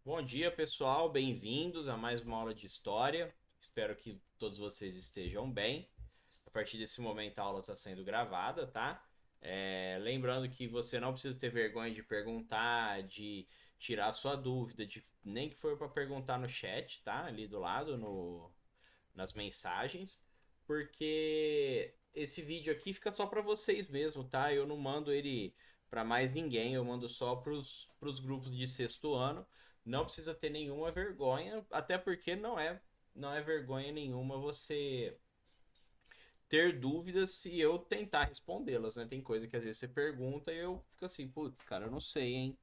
Bom dia, pessoal. Bem-vindos a mais uma aula de história. Espero que todos vocês estejam bem. A partir desse momento, a aula está sendo gravada, tá? Lembrando que você não precisa ter vergonha de perguntar, de tirar sua dúvida, nem que for para perguntar no chat, tá? Ali do lado, nas mensagens, porque esse vídeo aqui fica só para vocês mesmo, tá? Eu não mando ele para mais ninguém, eu mando só pros grupos de sexto ano. Não precisa ter nenhuma vergonha, até porque não é vergonha nenhuma você ter dúvidas e eu tentar respondê-las, né? Tem coisa que às vezes você pergunta e eu fico assim, putz, cara, eu não sei, hein?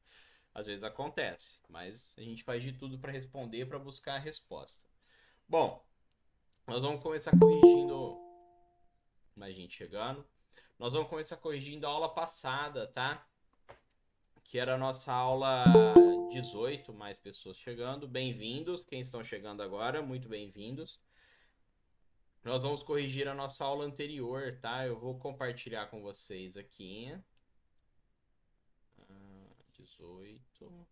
Às vezes acontece, mas a gente faz de tudo para responder, para buscar a resposta. Bom, nós vamos começar corrigindo. Mais gente chegando. Nós vamos começar corrigindo a aula passada, tá? Que era a nossa aula 18, mais pessoas chegando. Bem-vindos, quem estão chegando agora, muito bem-vindos. Nós vamos corrigir a nossa aula anterior, tá? Eu vou compartilhar com vocês aqui. 18.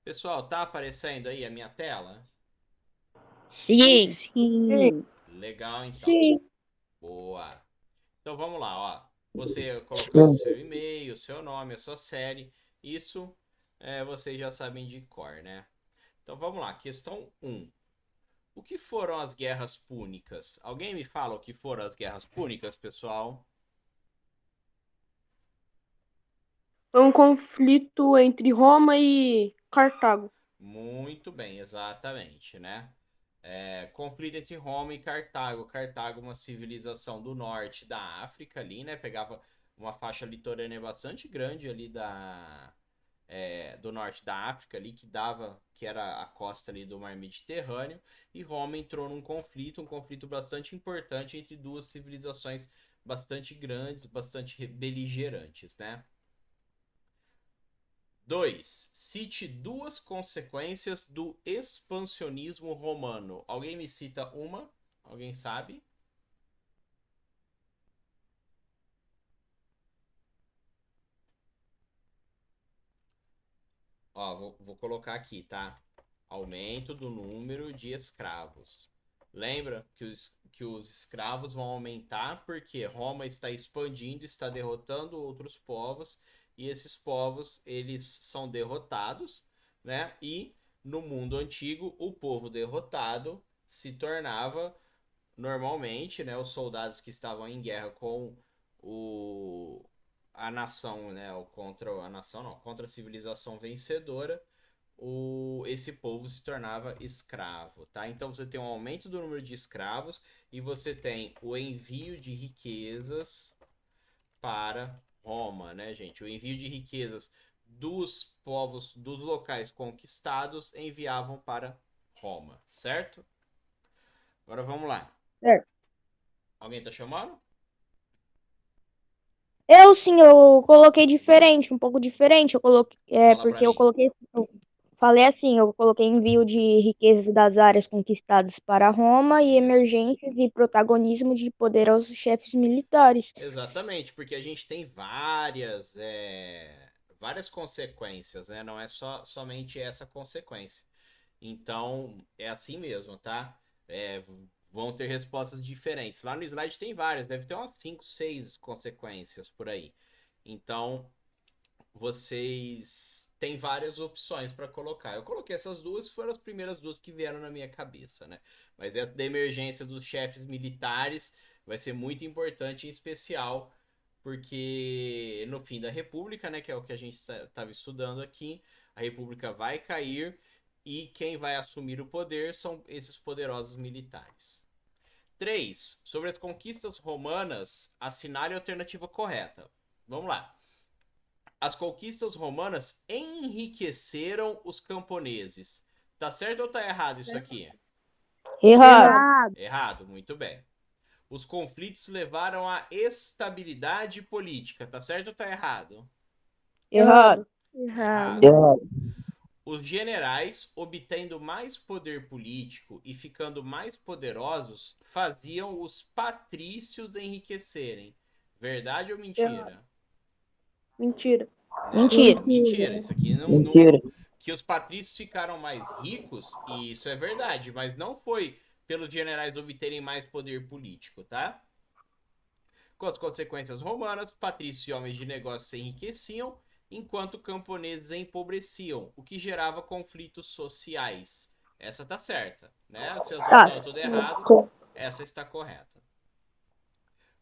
Pessoal, tá aparecendo aí a minha tela? Sim. Sim, Legal, então. sim. Boa. Então vamos lá, ó. Você colocando seu e-mail, seu nome, a sua série. Isso vocês já sabem de cor, né? Então vamos lá, questão um. O que foram as guerras púnicas? Alguém me fala o que foram as guerras púnicas, pessoal? Foi um conflito entre Roma e Cartago. Muito bem, exatamente, né? Conflito entre Roma e Cartago. Cartago, uma civilização do norte da África ali, né? Pegava uma faixa litorânea bastante grande ali do norte da África ali, que era a costa ali do Mar Mediterrâneo, e Roma entrou num conflito, um conflito bastante importante entre duas civilizações bastante grandes, bastante beligerantes, né? 2. Cite duas consequências do expansionismo romano. Alguém me cita uma? Alguém sabe? Ó, vou colocar aqui, tá? Aumento do número de escravos. Lembra que os escravos vão aumentar porque Roma está expandindo, está derrotando outros povos e esses povos eles são derrotados, né? E no mundo antigo o povo derrotado se tornava normalmente, né, os soldados que estavam em guerra com o, a nação, né, ou contra a nação, não, contra a civilização vencedora, esse povo se tornava escravo, tá? Então você tem um aumento do número de escravos e você tem o envio de riquezas para Roma, né, gente? O envio de riquezas dos povos, dos locais conquistados, enviavam para Roma, certo? Agora vamos lá. Certo. Alguém tá chamando? Eu coloquei diferente, um pouco diferente. Eu coloquei, Fala pra porque mim. eu falei assim, eu coloquei envio de riquezas das áreas conquistadas para Roma e Isso. emergências e protagonismo de poderosos chefes militares. Exatamente, porque a gente tem várias consequências, né? Não é somente essa consequência. Então, é assim mesmo, tá? É, vão ter respostas diferentes. Lá no slide tem várias, deve ter umas 5, 6 consequências por aí. Então, vocês têm várias opções para colocar. Eu coloquei essas duas, foram as primeiras duas que vieram na minha cabeça, né? Mas essa da emergência dos chefes militares vai ser muito importante, em especial porque no fim da República, né, que é o que a gente estava estudando aqui, a República vai cair e quem vai assumir o poder são esses poderosos militares. 3. Sobre as conquistas romanas, assinale a alternativa correta. Vamos lá. As conquistas romanas enriqueceram os camponeses. Tá certo ou tá errado isso aqui? Errado. Errado. Errado, muito bem. Os conflitos levaram à estabilidade política. Tá certo ou tá errado? Errado. Errado. Errado. Os generais, obtendo mais poder político e ficando mais poderosos, faziam os patrícios enriquecerem. Verdade ou Errado. mentira? Mentira. Mentira. Mentira, isso aqui não, Mentira. que os patrícios ficaram mais ricos, e isso é verdade, mas não foi pelos generais obterem mais poder político, tá? Com as consequências romanas, patrícios e homens de negócios se enriqueciam, enquanto camponeses empobreciam, o que gerava conflitos sociais. Essa tá certa, né? Se as duas Tá. estão tudo errado, essa está correta.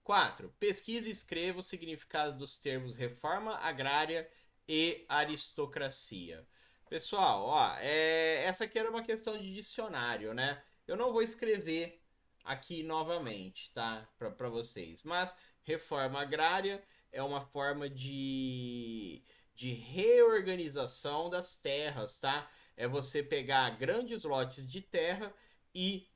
4. Pesquise e escreva o significado dos termos reforma agrária e aristocracia. Pessoal, ó, essa aqui era uma questão de dicionário, né? Eu não vou escrever aqui novamente, tá? Para vocês. Mas reforma agrária é uma forma de reorganização das terras, tá? É você pegar grandes lotes de terra e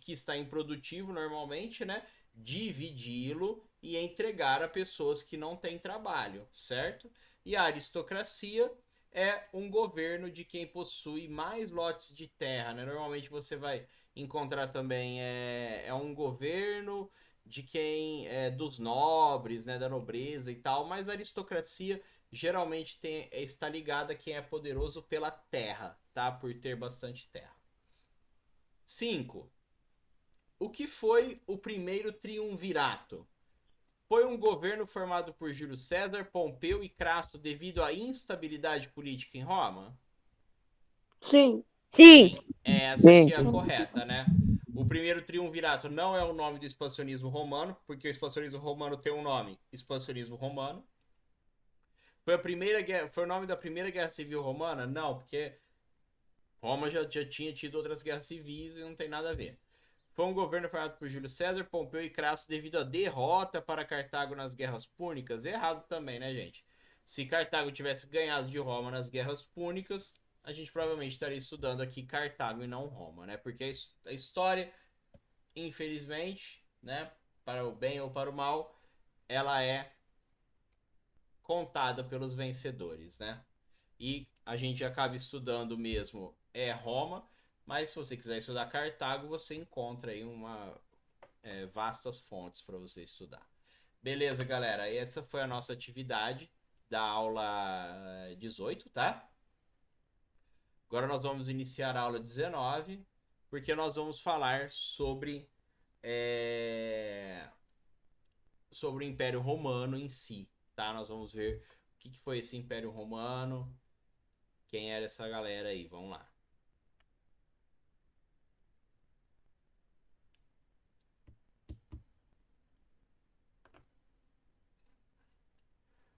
que está improdutivo normalmente, né? Dividi-lo e entregar a pessoas que não têm trabalho, certo? E a aristocracia é um governo de quem possui mais lotes de terra, né? Normalmente você vai encontrar também é um governo de quem é dos nobres, né, da nobreza e tal, mas a aristocracia geralmente está ligada a quem é poderoso pela terra, tá? Por ter bastante terra. 5. O que foi o primeiro triunvirato? Foi um governo formado por Júlio César, Pompeu e Crasso devido à instabilidade política em Roma? Sim. Sim. Essa aqui é a correta, né? O primeiro triunvirato não é o nome do expansionismo romano, porque o expansionismo romano tem um nome, expansionismo romano. Foi o nome da primeira guerra civil romana? Não, porque Roma já tinha tido outras guerras civis e não tem nada a ver. Foi um governo formado por Júlio César, Pompeu e Crasso devido à derrota para Cartago nas guerras púnicas. Errado também, né, gente? Se Cartago tivesse ganhado de Roma nas guerras púnicas, a gente provavelmente estaria estudando aqui Cartago e não Roma, né? Porque a história, infelizmente, né, para o bem ou para o mal, ela é contada pelos vencedores, né? E a gente acaba estudando mesmo Roma, mas se você quiser estudar Cartago, você encontra aí vastas fontes para você estudar. Beleza, galera? Essa foi a nossa atividade da aula 18, tá? Agora nós vamos iniciar a aula 19, porque nós vamos falar sobre o Império Romano em si, tá? Nós vamos ver o que foi esse Império Romano, quem era essa galera aí. Vamos lá.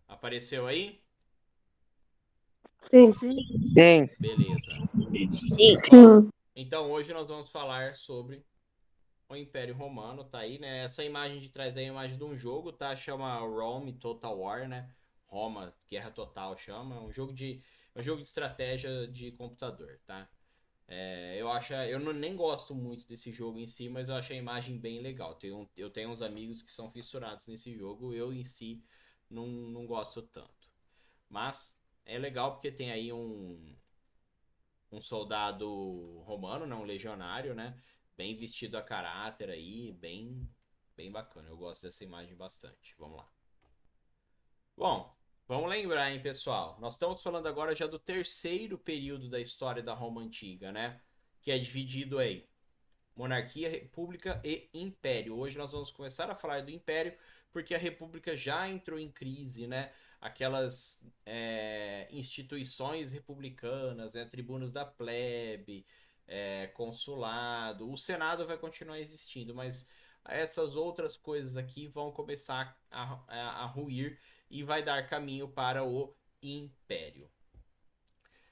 Apareceu aí? Sim. Sim. Beleza. Sim. Então hoje nós vamos falar sobre o Império Romano, tá aí, né? Essa imagem de trás aí é a imagem de um jogo, tá? Chama Rome Total War, né? Roma, Guerra Total chama. É um jogo de estratégia de computador, tá? Eu nem gosto muito desse jogo em si, mas eu achei a imagem bem legal. Eu tenho uns amigos que são fissurados nesse jogo, eu em si não gosto tanto. Mas é legal porque tem aí um soldado romano, né? Um legionário, né? Bem vestido a caráter aí, bem bacana. Eu gosto dessa imagem bastante. Vamos lá. Bom, vamos lembrar, hein, pessoal? Nós estamos falando agora já do terceiro período da história da Roma Antiga, né? Que é dividido aí monarquia, república e império. Hoje nós vamos começar a falar do império porque a república já entrou em crise, né? Aquelas instituições republicanas, né? Tribunos da plebe, consulado, o Senado vai continuar existindo, mas essas outras coisas aqui vão começar a ruir e vai dar caminho para o império.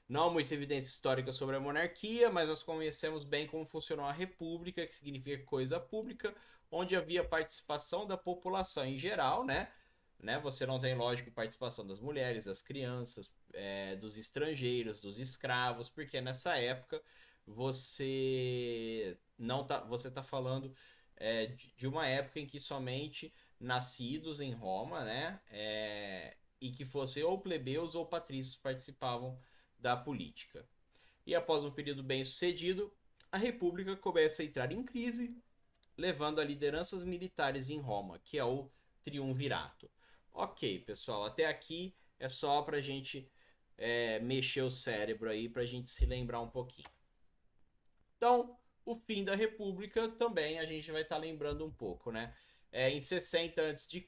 Não há muita evidência histórica sobre a monarquia, mas nós conhecemos bem como funcionou a república, que significa coisa pública, onde havia participação da população em geral, né? Você não tem, lógico, participação das mulheres, das crianças, dos estrangeiros, dos escravos, porque nessa época você tá falando de uma época em que somente nascidos em Roma, né? E que fossem ou plebeus ou patrícios participavam da política. E após um período bem sucedido, a República começa a entrar em crise, levando a lideranças militares em Roma, que é o triunvirato. Ok, pessoal, até aqui é só pra gente mexer o cérebro aí, pra gente se lembrar um pouquinho. Então, o fim da República também a gente vai estar lembrando um pouco, né? Em 60 a.C.,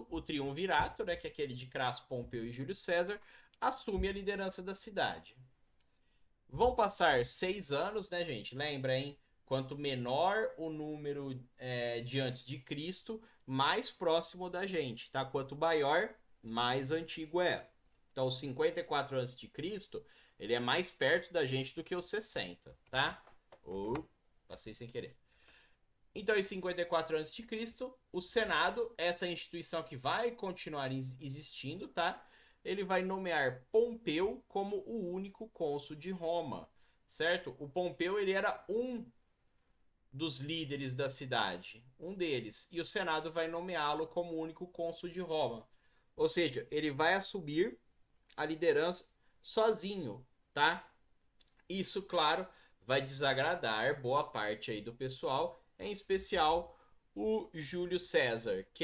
o Triunvirato, né, que é aquele de Crasso, Pompeu e Júlio César, assume a liderança da cidade. Vão passar 6 anos, né, gente? Lembra, hein? Quanto menor o número de antes de Cristo, mais próximo da gente, tá? Quanto maior, mais antigo é. Então, 54 antes de Cristo, ele é mais perto da gente do que os 60, tá? Passei sem querer. Então, em 54 a.C., o Senado, essa instituição que vai continuar existindo, tá? Ele vai nomear Pompeu como o único cônsul de Roma, certo? O Pompeu, ele era um dos líderes da cidade, um deles, e o Senado vai nomeá-lo como o único cônsul de Roma. Ou seja, ele vai assumir a liderança sozinho, tá? Isso, claro, vai desagradar boa parte aí do pessoal, em especial o Júlio César, que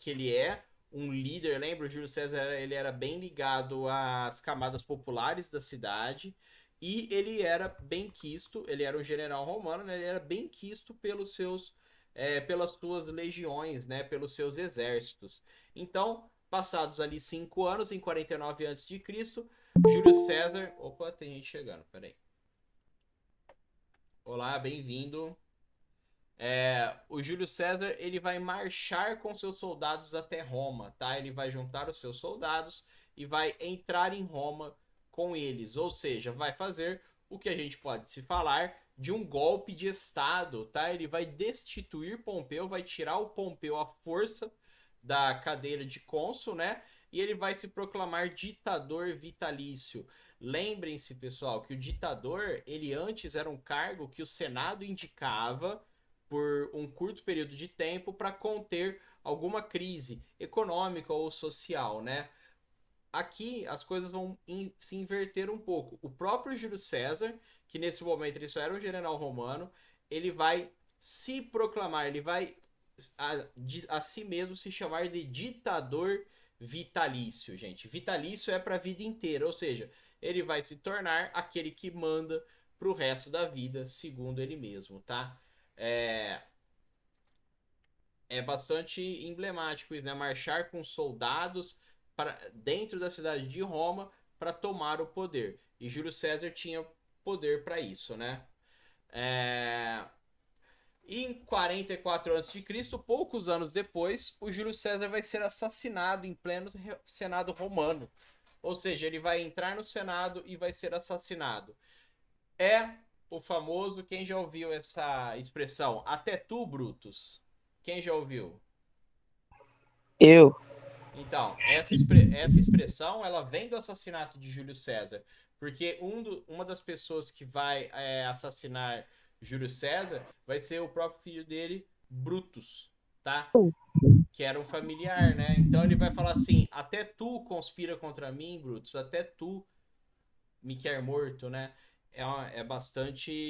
ele é um líder. Lembra, o Júlio César ele era bem ligado às camadas populares da cidade e ele era bem quisto. Ele era um general romano, né? Ele era bem quisto pelas suas legiões, né? Pelos seus exércitos. Então, passados ali 5 anos, em 49 a.C., Júlio César. Opa, tem gente chegando, peraí. Olá, bem-vindo. O Júlio César ele vai marchar com seus soldados até Roma, tá? Ele vai juntar os seus soldados e vai entrar em Roma com eles, ou seja, vai fazer o que a gente pode se falar de um golpe de estado, tá? Ele vai destituir Pompeu, vai tirar o Pompeu à força da cadeira de cônsul, né? E ele vai se proclamar ditador vitalício. Lembrem-se, pessoal, que o ditador, ele antes era um cargo que o Senado indicava por um curto período de tempo para conter alguma crise econômica ou social, né? Aqui as coisas vão se inverter um pouco. O próprio Júlio César, que nesse momento ele só era um general romano, ele vai se proclamar, ele vai a si mesmo se chamar de ditador vitalício, gente. Vitalício é para a vida inteira, ou seja, ele vai se tornar aquele que manda para o resto da vida, segundo ele mesmo, tá? É, é bastante emblemático isso, né? Marchar com soldados dentro da cidade de Roma para tomar o poder. E Júlio César tinha poder para isso, né? É... E em 44 a.C., poucos anos depois, o Júlio César vai ser assassinado em pleno Senado romano. Ou seja, ele vai entrar no Senado e vai ser assassinado. É o famoso, quem já ouviu essa expressão? Até tu, Brutus. Quem já ouviu? Eu. Então, essa expressão, ela vem do assassinato de Júlio César, porque uma das pessoas que vai assassinar Júlio César vai ser o próprio filho dele, Brutus, tá? Que era um familiar, né? Então ele vai falar assim: até tu conspira contra mim, Brutus, até tu me quer morto, né? É bastante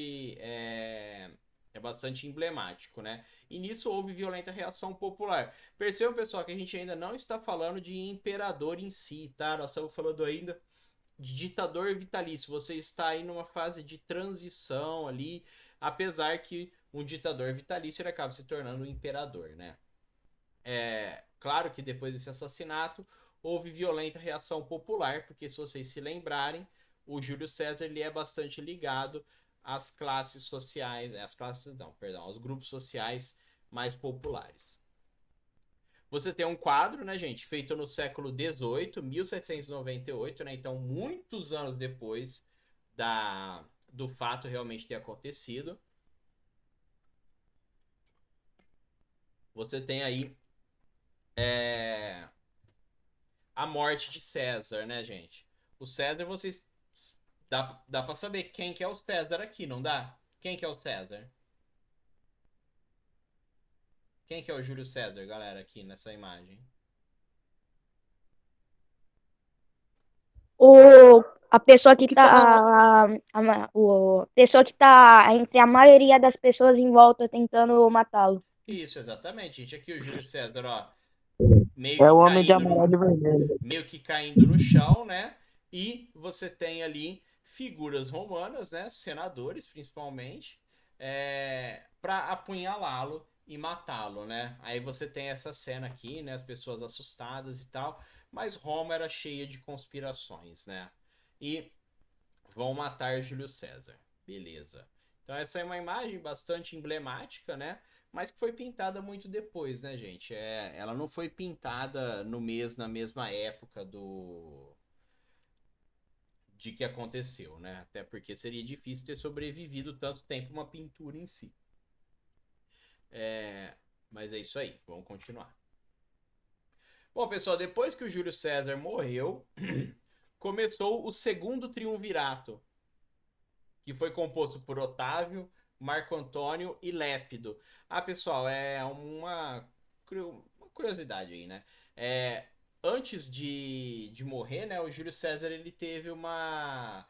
emblemático, né? E nisso houve violenta reação popular. Percebam, pessoal, que a gente ainda não está falando de imperador em si, tá? Nós estamos falando ainda de ditador vitalício. Você está aí numa fase de transição ali, apesar que um ditador vitalício ele acaba se tornando um imperador, né? Claro que depois desse assassinato houve violenta reação popular, porque se vocês se lembrarem, o Júlio César ele é bastante ligado às classes sociais, aos grupos sociais mais populares. Você tem um quadro, né, gente, feito no século XVIII, 1798, né, então muitos anos depois do fato realmente ter acontecido. Você tem aí a morte de César, né, gente? O César, vocês. Dá pra saber quem que é o César aqui, não dá? Quem que é o César? Quem que é o Júlio César, galera, aqui nessa imagem? A pessoa que tá. Pessoa que tá entre a maioria das pessoas em volta tentando matá-lo. Isso, exatamente, gente. Aqui o Júlio César, ó. meio É que o homem de caindo no, amarelo e vermelho. meio que caindo no chão, né? E você tem ali figuras romanas, né? Senadores, principalmente, para apunhalá-lo e matá-lo, né? Aí você tem essa cena aqui, né? As pessoas assustadas e tal, mas Roma era cheia de conspirações, né? E vão matar Júlio César. Beleza. Então essa é uma imagem bastante emblemática, né? Mas que foi pintada muito depois, né, gente? Ela não foi pintada na mesma época de que aconteceu, né? Até porque seria difícil ter sobrevivido tanto tempo uma pintura em si. Mas é isso aí, vamos continuar. Bom, pessoal, depois que o Júlio César morreu, começou o segundo triunvirato, que foi composto por Otávio, Marco Antônio e Lépido. Ah, pessoal, uma curiosidade aí, né? Antes de morrer, né, o Júlio César ele teve uma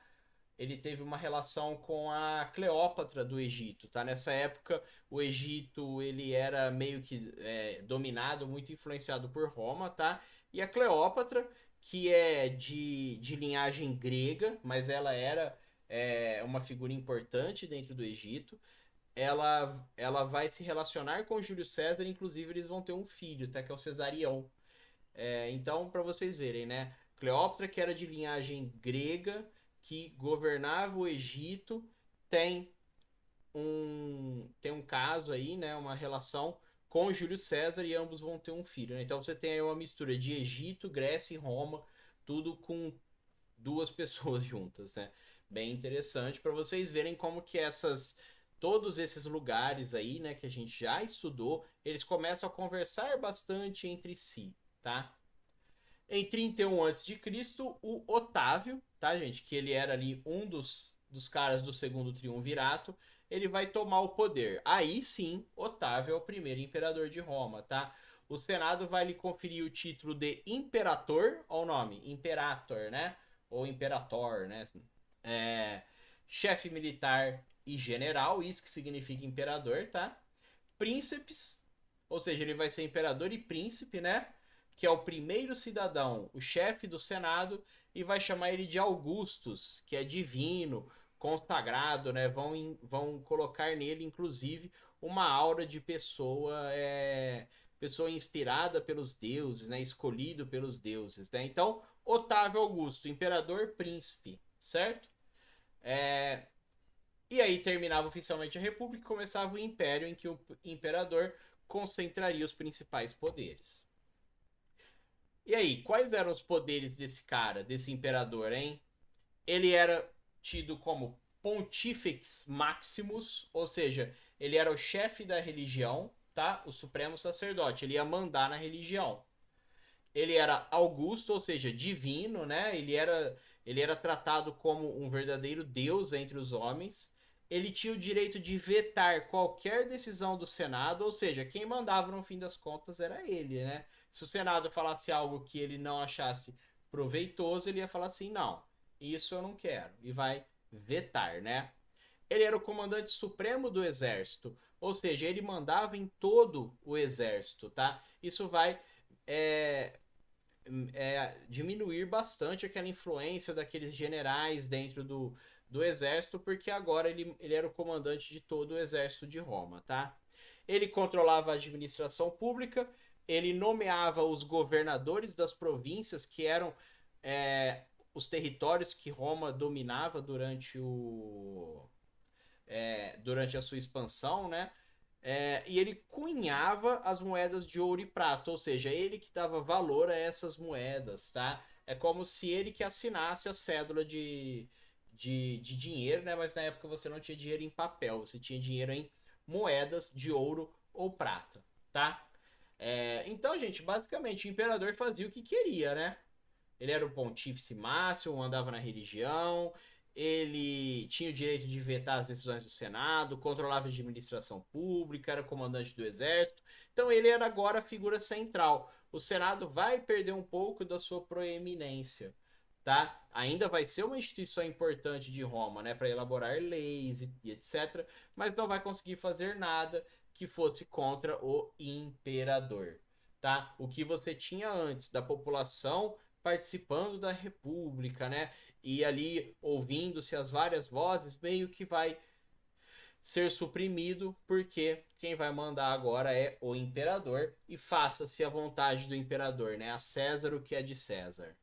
relação com a Cleópatra do Egito, tá? Nessa época, o Egito ele era meio que dominado, muito influenciado por Roma, tá? E a Cleópatra, que é de linhagem grega, mas ela era uma figura importante dentro do Egito, ela vai se relacionar com Júlio César, inclusive eles vão ter um filho, tá? Que é o Cesarião. Então, para vocês verem, né? Cleópatra, que era de linhagem grega, que governava o Egito, tem tem um caso aí, né? Uma relação com Júlio César e ambos vão ter um filho, né? Então você tem aí uma mistura de Egito, Grécia e Roma, tudo com duas pessoas juntas, né? Bem interessante para vocês verem como que todos esses lugares aí, né, que a gente já estudou, eles começam a conversar bastante entre si, tá? Em 31 a.C., o Otávio, tá, gente? Que ele era ali um dos caras do segundo triunvirato, ele vai tomar o poder. Aí sim, Otávio é o primeiro imperador de Roma, tá? O Senado vai lhe conferir o título de Imperator, ou o nome? Imperator, né? Ou Imperator, né? É, chefe militar e general, isso que significa imperador, tá? Príncipes, ou seja, ele vai ser imperador e príncipe, né? Que é o primeiro cidadão, o chefe do Senado, e vai chamar ele de Augustus, que é divino, consagrado, né? Vão colocar nele, inclusive, uma aura de pessoa inspirada pelos deuses, né? Escolhido pelos deuses, né? Então, Otávio Augusto, imperador príncipe, certo? E aí terminava oficialmente a República e começava o Império, em que o imperador concentraria os principais poderes. E aí, quais eram os poderes desse cara, desse imperador, hein? Ele era tido como Pontifex Maximus, ou seja, ele era o chefe da religião, tá? O supremo sacerdote, ele ia mandar na religião. Ele era Augusto, ou seja, divino, né? Ele era tratado como um verdadeiro deus entre os homens. Ele tinha o direito de vetar qualquer decisão do Senado, ou seja, quem mandava no fim das contas era ele, né? Se o Senado falasse algo que ele não achasse proveitoso, ele ia falar assim: não, isso eu não quero, e vai vetar, né? Ele era o comandante supremo do exército, ou seja, ele mandava em todo o exército, tá? Isso vai é, diminuir bastante aquela influência daqueles generais dentro do exército, porque agora ele era o comandante de todo o exército de Roma, tá? Ele controlava a administração pública, ele nomeava os governadores das províncias, que eram os territórios que Roma dominava durante a sua expansão, né? E ele cunhava as moedas de ouro e prata, ou seja, ele que dava valor a essas moedas, tá? É como se ele que assinasse a cédula de dinheiro, né? Mas na época você não tinha dinheiro em papel, você tinha dinheiro em moedas de ouro ou prata, tá? Então, gente, basicamente o imperador fazia o que queria, né? Ele era o pontífice máximo, mandava na religião, ele tinha o direito de vetar as decisões do Senado, controlava a administração pública, era comandante do exército. Então ele era agora a figura central. O Senado vai perder um pouco da sua proeminência, tá? Ainda vai ser uma instituição importante de Roma, né, para elaborar leis e etc, mas não vai conseguir fazer nada que fosse contra o imperador. tá? O que você tinha antes da população participando da república, né? E ali ouvindo-se as várias vozes, meio que vai ser suprimido, porque quem vai mandar agora é o imperador, e faça-se a vontade do imperador, né? A César o que é de César.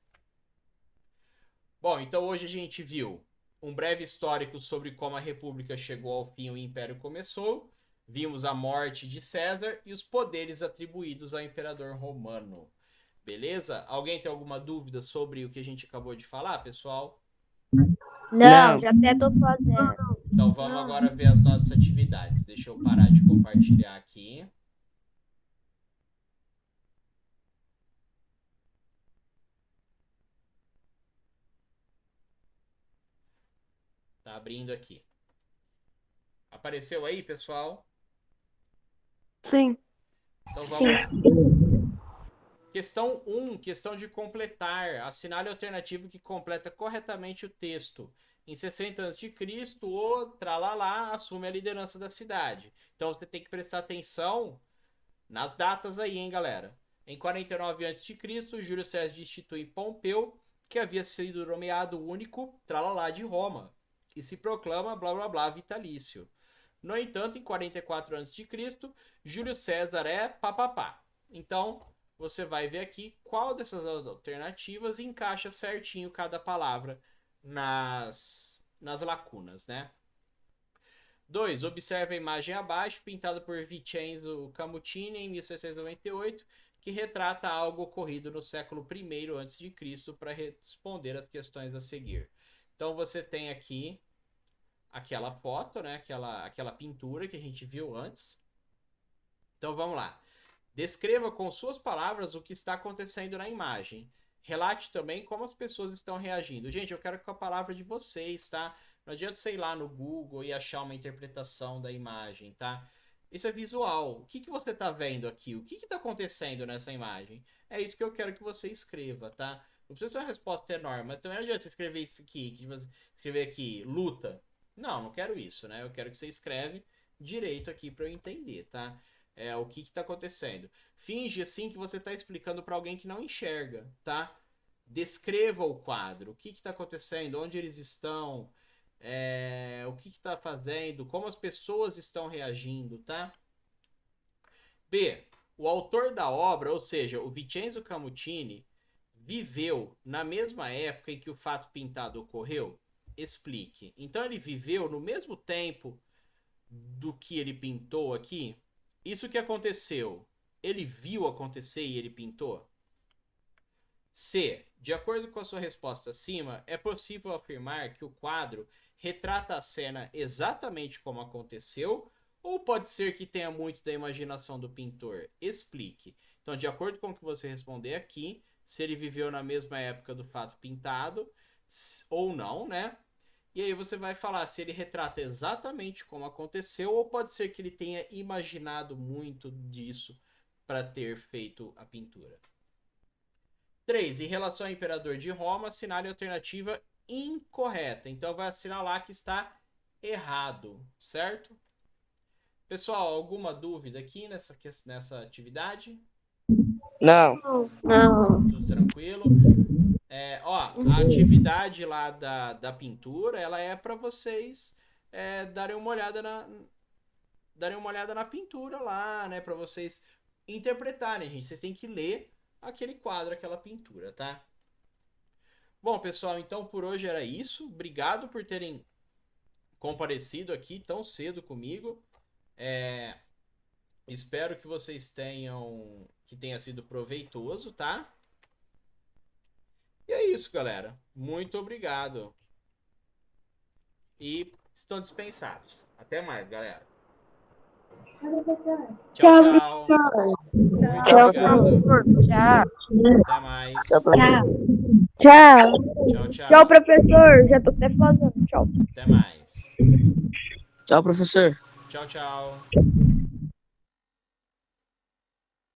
Bom, então hoje a gente viu um breve histórico sobre como a república chegou ao fim e o império começou. Vimos a morte de César e os poderes atribuídos ao imperador romano. Beleza? Alguém tem alguma dúvida sobre o que a gente acabou de falar, pessoal? Não, já até tô fazendo. Então vamos agora ver as nossas atividades. Deixa eu parar de compartilhar aqui. Tá abrindo aqui. Apareceu aí, pessoal? Sim. Então vamos lá. Questão 1, questão de completar. Assinale a alternativa que completa corretamente o texto. Em 60 a.C., o tralalá assume a liderança da cidade. Então você tem que prestar atenção nas datas aí, hein, galera? Em 49 a.C., Júlio César destitui Pompeu, que havia sido nomeado único tralalá de Roma, e se proclama blá blá blá vitalício. No entanto, em 44 a.C., Júlio César é papapá. Então, você vai ver aqui qual dessas alternativas encaixa certinho cada palavra nas lacunas, né? 2. Observe a imagem abaixo, pintada por Vincenzo Camuccini em 1698, que retrata algo ocorrido no século I a.C. para responder as questões a seguir. Então, você tem aqui aquela foto, né? Aquela pintura que a gente viu antes. Então, vamos lá. Descreva com suas palavras o que está acontecendo na imagem. Relate também como as pessoas estão reagindo. Gente, eu quero com a palavra de vocês, tá? Não adianta você ir lá no Google e achar uma interpretação da imagem, tá? Isso é visual. O que você está vendo aqui? O que está acontecendo nessa imagem? É isso que eu quero que você escreva, tá? Não precisa ser uma resposta enorme, mas também não adianta você escrever isso aqui, escrever aqui, luta. Não quero isso, né? Eu quero que você escreve direito aqui para eu entender, tá? O que está acontecendo. Finge assim que você está explicando para alguém que não enxerga, tá? Descreva o quadro. O que está acontecendo? Onde eles estão? O que está fazendo? Como as pessoas estão reagindo, tá? B. O autor da obra, ou seja, o Vincenzo Camuccini, viveu na mesma época em que o fato pintado ocorreu? Explique. Então ele viveu no mesmo tempo do que ele pintou aqui? Isso que aconteceu, ele viu acontecer e ele pintou? C. De acordo com a sua resposta acima, é possível afirmar que o quadro retrata a cena exatamente como aconteceu, ou pode ser que tenha muito da imaginação do pintor? Explique. Então, de acordo com o que você responder aqui, se ele viveu na mesma época do fato pintado, ou não, né? E aí você vai falar se ele retrata exatamente como aconteceu, ou pode ser que ele tenha imaginado muito disso para ter feito a pintura. 3. Em relação ao imperador de Roma, assinale a alternativa incorreta. Então vai assinalar que está errado, certo? Pessoal, alguma dúvida aqui nessa atividade? Não. Tudo tranquilo? A atividade lá da pintura, ela é para vocês darem uma olhada na pintura lá, né? Para vocês interpretarem, gente. Vocês têm que ler aquele quadro, aquela pintura, tá? Bom, pessoal, então por hoje era isso. Obrigado por terem comparecido aqui tão cedo comigo. Espero que vocês tenha sido proveitoso, tá? E é isso, galera. Muito obrigado. E estão dispensados. Até mais, galera. Tchau, tchau. Muito obrigado. Tchau. Até mais. Tchau. Tchau, tchau. Tchau, professor. Já tô até fazendo. Tchau. Até mais. Tchau, professor. Tchau, tchau.